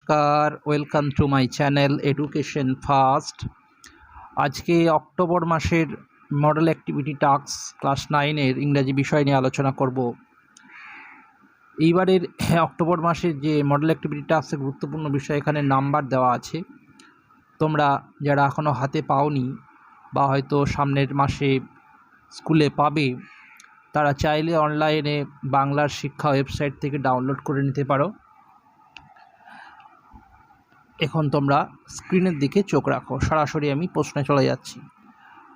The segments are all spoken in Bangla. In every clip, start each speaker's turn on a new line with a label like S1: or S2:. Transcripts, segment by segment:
S1: Welcome to my channel education first. আজকে অক্টোবর মাসের মডেল অ্যাক্টিভিটি টাস্ক ক্লাস 9-এর ইংরাজি বিষয় নিয়ে আলোচনা করব। এইবারের অক্টোবর মাসের যে মডেল অ্যাক্টিভিটি টাস্কের গুরুত্বপূর্ণ বিষয় এখানে নাম্বার দেওয়া আছে। তোমরা যারা এখনও হাতে পাওনি বা হয়তো সামনের মাসে স্কুলে পাবে, তারা চাইলে অনলাইনে বাংলার শিক্ষা ওয়েবসাইট থেকে ডাউনলোড করে নিতে পারো। এখন তোমরা স্ক্রিনের দিকে চোখ রাখো, সরাসরি আমি প্রশ্নে চলে যাচ্ছি।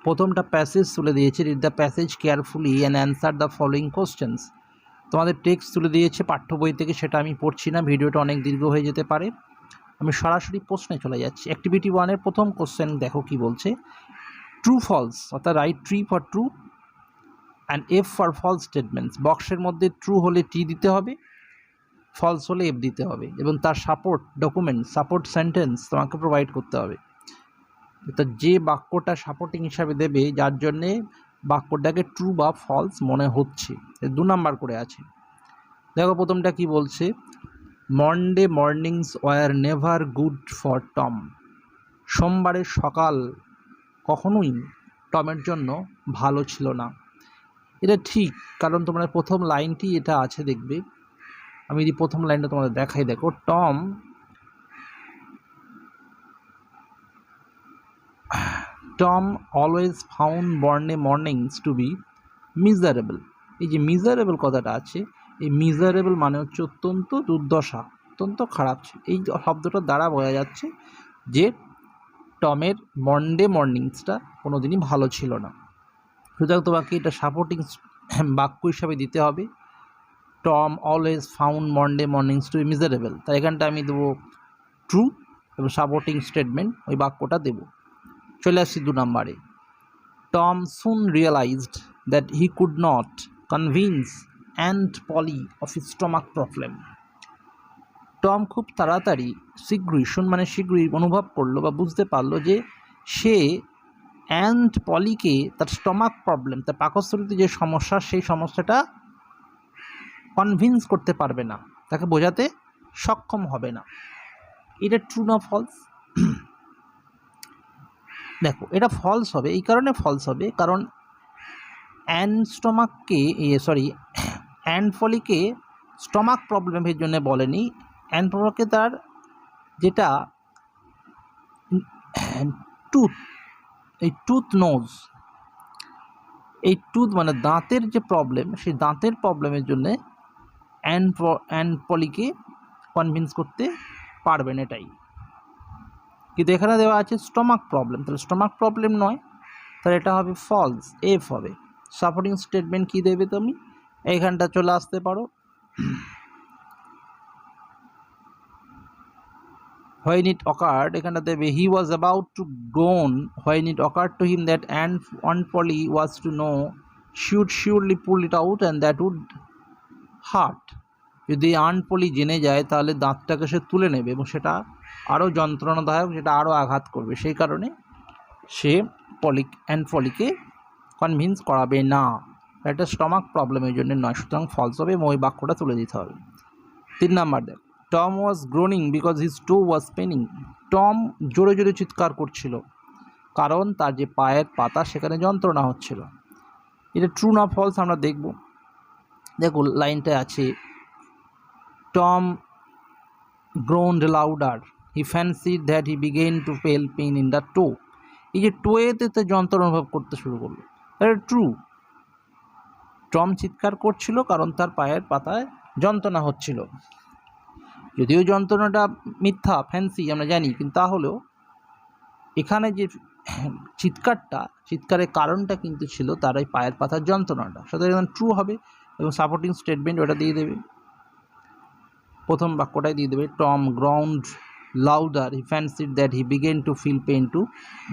S1: প্রথমটা প্যাসেজ তুলে দিয়েছে, read the passage carefully and answer the following questions. তোমাদের টেক্সট তুলে দিয়েছে পাঠ্য বই থেকে, সেটা আমি পড়ছি না, ভিডিওটা অনেক দীর্ঘ হয়ে যেতে পারে। আমি সরাসরি প্রশ্নে চলে যাচ্ছি। অ্যাক্টিভিটি 1-এর প্রথম কোশ্চেন দেখো কি বলছে। ট্রু ফলস, অর্থাৎ write T for true and F for false statements. বক্সের মধ্যে ট্রু হলে টি দিতে হবে, ফলস হলে এফ দিতে হবে, এবং তার সাপোর্ট ডকুমেন্ট, সাপোর্ট সেন্টেন্স তোমাকে প্রোভাইড করতে হবে। তো যে বাক্যটা সাপোর্টিং হিসাবে দেবে, যার জন্যে বাক্যটাকে ট্রু বা ফলস মনে হচ্ছে, 2 নাম্বার করে আছে। দেখো প্রথমটা কি বলছে, Monday mornings war never good for Tom. সোমবারের সকাল কখনোই টমের জন্য ভালো ছিল না। এটা ঠিক, কারণ তোমরা প্রথম লাইনটি এটা আছে দেখবে। আমি যদি প্রথম লাইনটা তোমাদের দেখাই, দেখো, Tom always found borne mornings to be miserable. এই যে মিজারেবল কথাটা আছে, এই মিজারেবল মানে হচ্ছে অত্যন্ত দুর্দশা, অত্যন্ত খারাপ। এই শব্দটার দ্বারা বোঝা যাচ্ছে যে টমের মন্ডে মর্নিংসটা কোনো দিনই ভালো ছিল না। সুতরাং তোমাকে এটা সাপোর্টিং বাক্য হিসাবে দিতে হবে। Tom always found Monday mornings to be miserable, তাই এখানটা আমি দেবো ট্রু, এবং সাপোর্টিং স্টেটমেন্ট ওই বাক্যটা দেব। চলে আসছি 2 নম্বরে। Tom soon realized that he could not convince Aunt Polly of his stomach problem. Tom খুব তাড়াতাড়ি, শীঘ্রই অনুভব করলো বা বুঝতে পারলো যে সে অ্যান্ড পলিকে তার স্টমাক প্রবলেম, তার পাকস্থলীতে যে সমস্যা, সেই সমস্যাটা কনভিন্স করতে পারবে না, তাকে বোঝাতে সক্ষম হবে না। এটা ট্রু না ফলস? দেখো, এটা ফলস হবে। এই কারণে ফলস হবে কারণ অ্যান্ড ফলিকে স্টমাক প্রবলেমের জন্য বলেনি। অ্যান্ড ফলিকে তার যেটা টুথ, এই টুথ নোজ, এই টুথ মানে দাঁতের যে প্রবলেম, সেই দাঁতের প্রবলেমের জন্যে অ্যান্ড পলিকে কনভিন্স করতে পারবেন, এটাই। কিন্তু এখানে দেওয়া আছে স্টমাক প্রবলেম, তাহলে স্টমাক প্রবলেম নয়, তাহলে এটা হবে ফলস, এফ হবে। সাপোর্টিং স্টেটমেন্ট কী দেবে তুমি? এইখানটা চলে আসতে পারো। হোয়েন ইট অকার্ড, এখানটা দেবে he was about to groan when it occurred to him that and Polly was to know she would surely pull it out and that would hurt. যদি আনপলি জেনে যায় তাহলে দাঁতটাকে সে তুলে নেবে এবং সেটা আরও যন্ত্রণাদায়ক, সেটা আরও আঘাত করবে, সেই কারণে সে পলিকে কনভিন্স করাবে না। এটা স্টমাক প্রবলেমের জন্য নয়, সুতরাং ফলস হবে এবং ওই বাক্যটা তুলে দিতে হবে। 3 নাম্বার দেখ, Tom was Groening because his to was paining. Tom জোরে জোরে চিৎকার করছিল কারণ তার যে পায়ের পাতা, সেখানে যন্ত্রণা হচ্ছিল। এটা ট্রু না ফলস আমরা দেখব। দেখো লাইনটা আছে, Tom groaned louder. He fancied that he began to feel pain in the toe. এই যে টোয়েতে তো যন্ত্রণা অনুভব করতে শুরু করলো, এটা ট্রু। টম চিৎকার করছিল কারণ তার পায়ের পাতায় যন্ত্রণা হচ্ছিল। যদিও যন্ত্রণাটা মিথ্যা, ফ্যান্সি আমরা জানি, কিন্তু তাহলেও এখানে যে চিৎকারের কারণটা কিন্তু ছিল তার এই পায়ের পাতার যন্ত্রণাটা, সুতরাং ট্রু হবে এবং সাপোর্টিং স্টেটমেন্ট ওটা দিয়ে দেবে, প্রথম বাক্যটাই দিয়ে দেবে। Tom groaned louder, he fancied that he began to feel pain to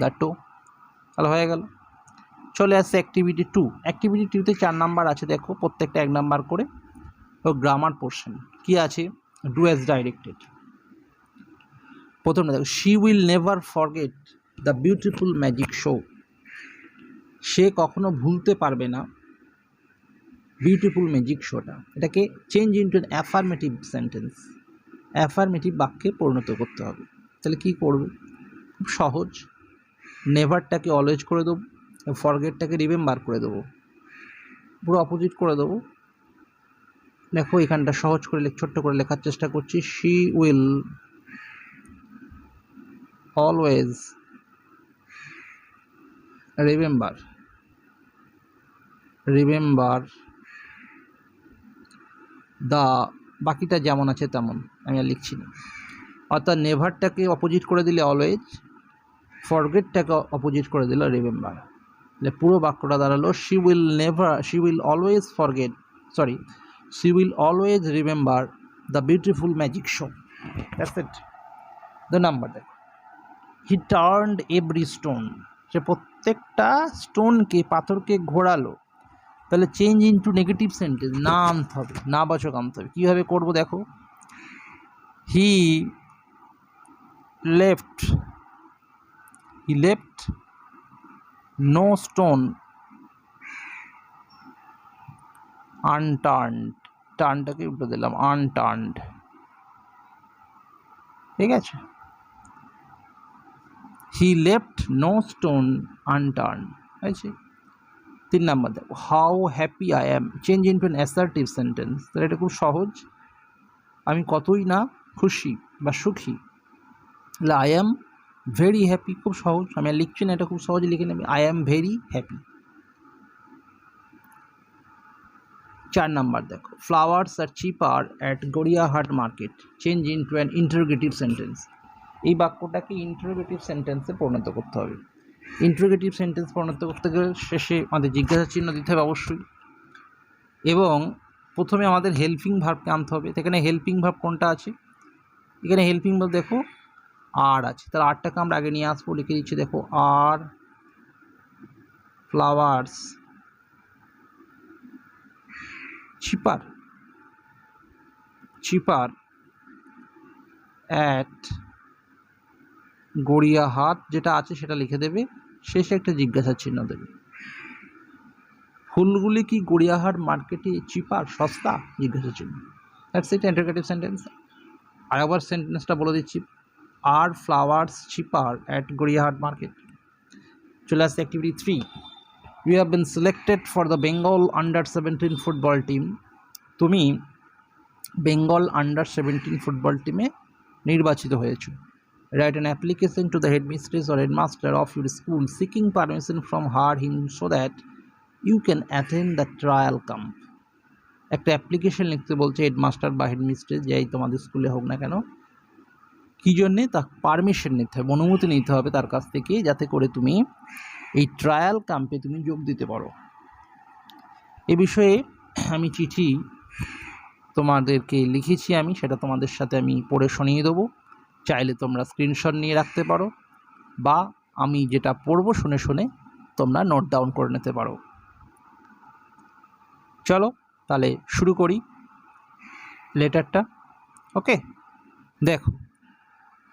S1: the toe. তাহলে হয়ে গেল। চলে আসছে অ্যাক্টিভিটি 2। অ্যাক্টিভিটি 2-তে 4 নাম্বার আছে, দেখো প্রত্যেকটা 1 নাম্বার করে। ও গ্রামার পোর্শন কি আছে, ডু অ্যাজ ডাইরেক্টেড। প্রথমটা দেখো, she will never forget the beautiful magic show. সে কখনো ভুলতে পারবে না বিউটিফুল ম্যাজিক শোটা। এটাকে change into an affirmative sentence. Affirmative বাক্যে পরিণত করতে হবে। তাহলে কি করবে? খুব সহজ, নেভারটাকে অলওয়েজ করে দেবো, ফরগেটটাকে রিমেম্বার করে দেবো, পুরো অপোজিট করে দেবো। দেখো এখানটা সহজ করে ছোট্ট করে লেখার চেষ্টা করছি। She will always remember the, বাকিটা যেমন আছে তেমন, আমি আর লিখছি না। অর্থাৎ নেভারটাকে অপোজিট করে দিলে অলওয়েজ, ফরগেটটাকে অপোজিট করে দিল রিমেম্বার। তাহলে পুরো বাক্যটা দাঁড়ালো she will always remember the beautiful magic show. That's it. 2 number দেখো, হি টার্নড এভরি স্টোন, সে প্রত্যেকটা স্টোনকে, পাথরকে ঘোরালো। তাহলে চেঞ্জ ইনটু নেগেটিভ সেন্টেন্স, না আনতে হবে, না বাচক আনতে হবে। কীভাবে করবো দেখো, he left no stone unturned, টার্নটাকে উল্টো দিলাম, আনটার্নড, ঠিক আছে। He left no stone unturned আছে। 3 নাম্বার দেখো, how happy I am, change into an assertive sentence. তাহলে এটা খুব সহজ, আমি কতই না খুশি বা সুখী। তাহলে আই অ্যাম ভেরি হ্যাপি, খুব সহজ, আমি আর লিখছি না, এটা খুব সহজে লিখে নেবে, I am very happy. 4 number দেখো, flowers are cheaper at Gariahat market, change into an interrogative sentence. এই বাক্যটাকে ইন্টারোগেটিভ সেন্টেন্সে পরিণত করতে হবে। ইন্টারোগেটিভ সেন্টেন্স পরিণত করতে গেলে শেষে আমাদের জিজ্ঞাসা চিহ্ন দিতে হবে অবশ্যই, এবং প্রথমে আমাদের হেল্পিং ভার্বকে আনতে হবে। এখানে হেল্পিং ভার্ব কোনটা আছে? এখানে হেল্পিং ভার্ব দেখো আর আছে, তাহলে আরটাকে আমরা আগে নিয়ে আসবো, লিখে দিচ্ছি দেখো, আর ফ্লাওয়ার্স চিপার অ্যাট গড়িয়াহাট, যেটা আছে সেটা লিখে দেবে, শেষে একটা জিজ্ঞাসা চিহ্ন দেবে। ফুলগুলি কি গড়িয়াহাট মার্কেটে চিপার, সস্তা? জিজ্ঞাসা চিহ্ন। That's it, interrogative sentence. আর আবার সেন্টেন্সটা বলে দিচ্ছি, are flowers cheaper at Gariahat market. চলে আসছে activity 3, you have been selected for the Bengal আন্ডার-17 ফুটবল টিম। তুমি বেঙ্গল আন্ডার-17 ফুটবল টিমে নির্বাচিত হয়েছো। Write an application to the headmistress or headmaster of your school seeking permission from her him so that you can attend the trial camp. একটা অ্যাপ্লিকেশন লিখতে বলছে হেডমাস্টার বা হেডমিস্ট্রেস, যাই তোমাদের স্কুলে হোক না কেন, কী জন্যে? তা পারমিশন নিতে হবে, অনুমতি নিতে হবে তার কাছ থেকে, যাতে করে তুমি এই ট্রায়াল ক্যাম্পে তুমি যোগ দিতে পারো। এ বিষয়ে আমি চিঠি তোমাদেরকে লিখেছি, আমি সেটা তোমাদের সাথে আমি পড়ে শুনিয়ে দেবো। চাইলে তোমরা স্ক্রিনশট নিয়ে রাখতে পারো, বা আমি যেটা পড়বো শুনে শুনে তোমরা নোট ডাউন করে নিতে পারো। চলো তাহলে শুরু করি লেটারটা। ওকে, দেখো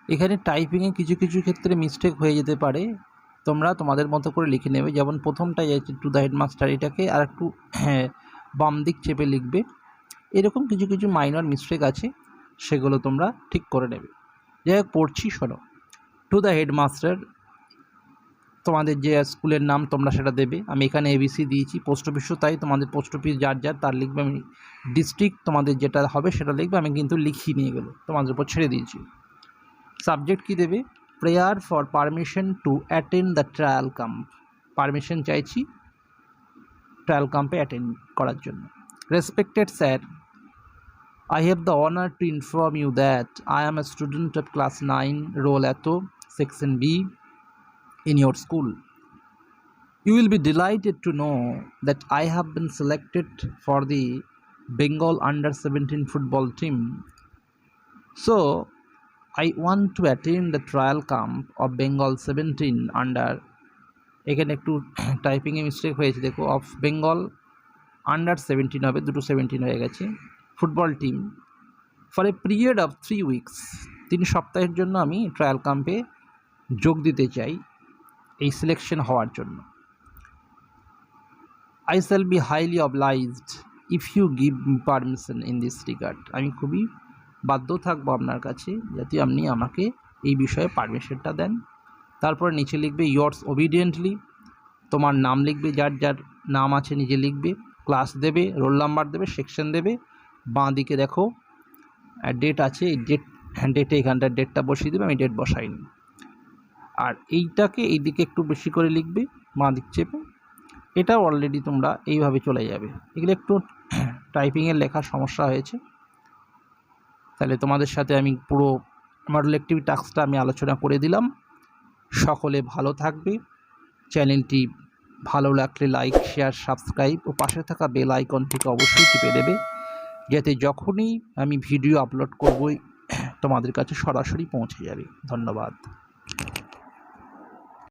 S1: এখানে টাইপিংয়ে কিছু কিছু ক্ষেত্রে মিস্টেক হয়ে যেতে পারে, তোমরা তোমাদের মতো করে লিখে নেবে। যেমন প্রথমটাই আছে টু দ্য হেডমাস্টার, এটাকে আর একটু বাম দিক চেপে লিখবে। এরকম কিছু কিছু মাইনর মিস্টেক আছে, সেগুলো তোমরা ঠিক করে নেবে। যাই হোক, পড়ছি শোনো। টু দ্য হেডমাস্টার, তোমাদের যে স্কুলের নাম তোমরা সেটা দেবে। আমি এখানে এবিসি দিয়েছি, পোস্ট অফিসও তাই, তোমাদের পোস্ট অফিস যার যার তার লিখবে। আমি ডিস্ট্রিক্ট তোমাদের যেটা হবে সেটা লিখবে, আমি কিন্তু লিখিয়ে নিয়ে গেলো, তোমাদের উপর ছেড়ে দিয়েছি। সাবজেক্ট কি দেবে? Prayer for permission to attend the trial camp, permission চাইছি ট্রায়াল ক্যাম্পে অ্যাটেন্ড করার জন্য। Respected sir, I have the honor to inform you that I am a student of class 9, roll Ato, section B, in your school. You will be delighted to know that I have been selected for the Bengal under-17 football team. So, I want to attend the trial camp of Bengal 17 under, এখানে একটু টাইপিংয়ে মিস্টেক হয়েছে দেখো, অফ বেঙ্গল আন্ডার-17 হবে, দুটো 17 হয়ে গেছে, football team, for a period of 3 weeks, 3 সপ্তাহের জন্য আমি ট্রায়াল ক্যাম্পে যোগ দিতে চাই এই সিলেকশন হওয়ার জন্য। I shall be highly obliged if you give me permission in this regard, আমি খুবই বাধ্য থাকবো আপনার কাছে যাতে আপনি আমাকে এই বিষয়ে পারমিশনটা দেন। তারপরে নিচে লিখবে ইয়র্স ওবিডিয়েন্টলি, তোমার নাম লিখবে, যার যার নাম আছে নিজে লিখবে, ক্লাস দেবে, রোল নাম্বার দেবে, সেকশন দেবে। বাঁ দিকে দেখো ডেট আছে, এই ডেটে এখানটার ডেটটা বসিয়ে দেবে, আমি ডেট বসাইনি। আর এইটাকে এই দিকে একটু বেশি করে লিখবে বাঁ দিক চেপে। এটা অলরেডি তোমরা এইভাবে চলে যাবে। এগুলো একটু টাইপিংয়ের লেখার সমস্যা হয়েছে, তাহলে তোমাদের সাথে আমি পুরো মডেল অ্যাক্টিভিটি টাস্কটা আমি আলোচনা করে দিলাম। সকলে ভালো থাকবে। চ্যানেলটি ভালো লাগলে লাইক, শেয়ার, সাবস্ক্রাইব ও পাশে থাকা বেল আইকনটিকে অবশ্যই টিপে দেবে, যাতে যখনই আমি ভিডিও আপলোড করবই তোমাদের কাছে সরাসরি পৌঁছে যাবে। ধন্যবাদ।